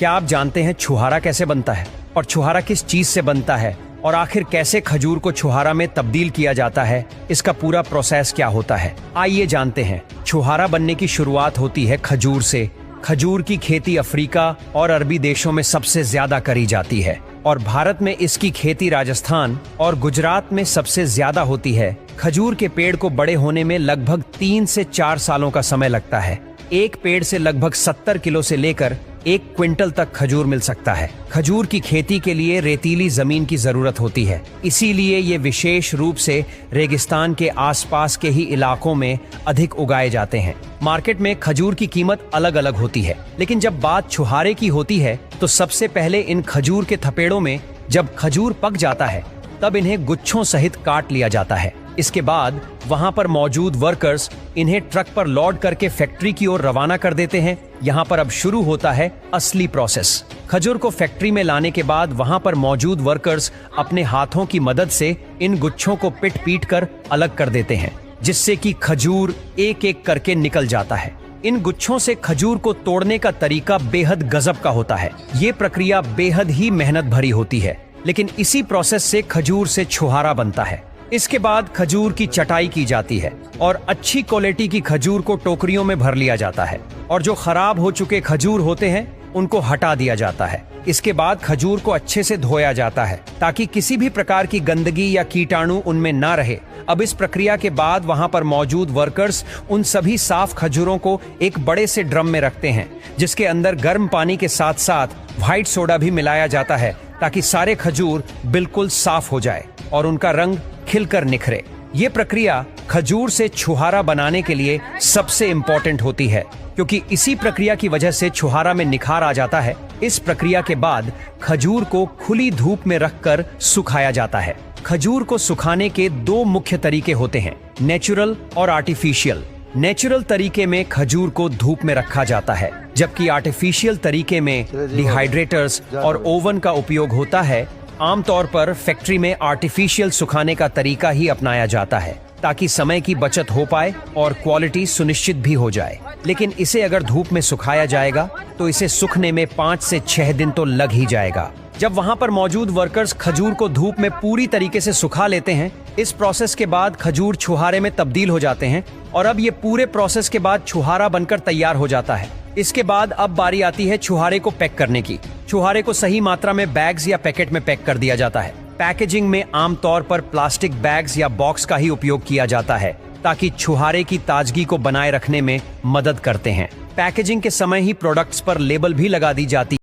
क्या आप जानते हैं छुहारा कैसे बनता है और छुहारा किस चीज से बनता है और आखिर कैसे खजूर को छुहारा में तब्दील किया जाता है, इसका पूरा प्रोसेस क्या होता है, आइए जानते हैं। छुहारा बनने की शुरुआत होती है खजूर से। खजूर की खेती अफ्रीका और अरबी देशों में सबसे ज्यादा करी जाती है और भारत में इसकी खेती राजस्थान और गुजरात में सबसे ज्यादा होती है। खजूर के पेड़ को बड़े होने में लगभग 3 से 4 सालों का समय लगता है। एक पेड़ से लगभग 70 किलो से लेकर 1 क्विंटल तक खजूर मिल सकता है। खजूर की खेती के लिए रेतीली जमीन की जरूरत होती है, इसीलिए ये विशेष रूप से रेगिस्तान के आसपास के ही इलाकों में अधिक उगाए जाते हैं। मार्केट में खजूर की कीमत अलग अलग होती है, लेकिन जब बात छुहारे की होती है तो सबसे पहले इन खजूर के थपेड़ों में जब खजूर पक जाता है तब इन्हें गुच्छों सहित काट लिया जाता है। इसके बाद वहां पर मौजूद वर्कर्स इन्हें ट्रक पर लोड करके फैक्ट्री की ओर रवाना कर देते हैं। यहाँ पर अब शुरू होता है असली प्रोसेस। खजूर को फैक्ट्री में लाने के बाद वहां पर मौजूद वर्कर्स अपने हाथों की मदद से इन गुच्छों को पीट कर अलग कर देते हैं, जिससे कि खजूर एक एक करके निकल जाता है। इन गुच्छों से खजूर को तोड़ने का तरीका बेहद गजब का होता है। ये प्रक्रिया बेहद ही मेहनत भरी होती है, लेकिन इसी प्रोसेस से खजूर से छुहारा बनता है। इसके बाद खजूर की चटाई की जाती है और अच्छी क्वालिटी की खजूर को टोकरियों में भर लिया जाता है और जो खराब हो चुके खजूर होते हैं उनको हटा दिया जाता है। इसके बाद खजूर को अच्छे से धोया जाता है ताकि किसी भी प्रकार की गंदगी या कीटाणु उनमें ना रहे। अब इस प्रक्रिया के बाद वहां पर मौजूद वर्कर्स उन सभी साफ खजूरों को एक बड़े से ड्रम में रखते हैं, जिसके अंदर गर्म पानी के साथ साथ व्हाइट सोडा भी मिलाया जाता है ताकि सारे खजूर बिल्कुल साफ हो जाए और उनका रंग खिलकर निखरे। ये प्रक्रिया खजूर से छुहारा बनाने के लिए सबसे इम्पोर्टेंट होती है, क्योंकि इसी प्रक्रिया की वजह से छुहारा में निखार आ जाता है। इस प्रक्रिया के बाद खजूर को खुली धूप में रखकर सुखाया जाता है। खजूर को सुखाने के 2 मुख्य तरीके होते हैं, नेचुरल और आर्टिफिशियल। नेचुरल तरीके में खजूर को धूप में रखा जाता है, जबकि आर्टिफिशियल तरीके में डिहाइड्रेटर्स और ओवन का उपयोग होता है। आमतौर पर फैक्ट्री में आर्टिफिशियल सुखाने का तरीका ही अपनाया जाता है ताकि समय की बचत हो पाए और क्वालिटी सुनिश्चित भी हो जाए। लेकिन इसे अगर धूप में सुखाया जाएगा तो इसे सूखने में 5 से 6 दिन तो लग ही जाएगा। जब वहां पर मौजूद वर्कर्स खजूर को धूप में पूरी तरीके से सुखा लेते हैं, इस प्रोसेस के बाद खजूर छुहारे में तब्दील हो जाते हैं और अब ये पूरे प्रोसेस के बाद छुहारा बनकर तैयार हो जाता है। इसके बाद अब बारी आती है छुहारे को पैक करने की। छुहारे को सही मात्रा में बैग्स या पैकेट में पैक कर दिया जाता है। पैकेजिंग में आमतौर पर प्लास्टिक बैग्स या बॉक्स का ही उपयोग किया जाता है ताकि छुहारे की ताजगी को बनाए रखने में मदद करते हैं। पैकेजिंग के समय ही प्रोडक्ट्स पर लेबल भी लगा दी जाती है।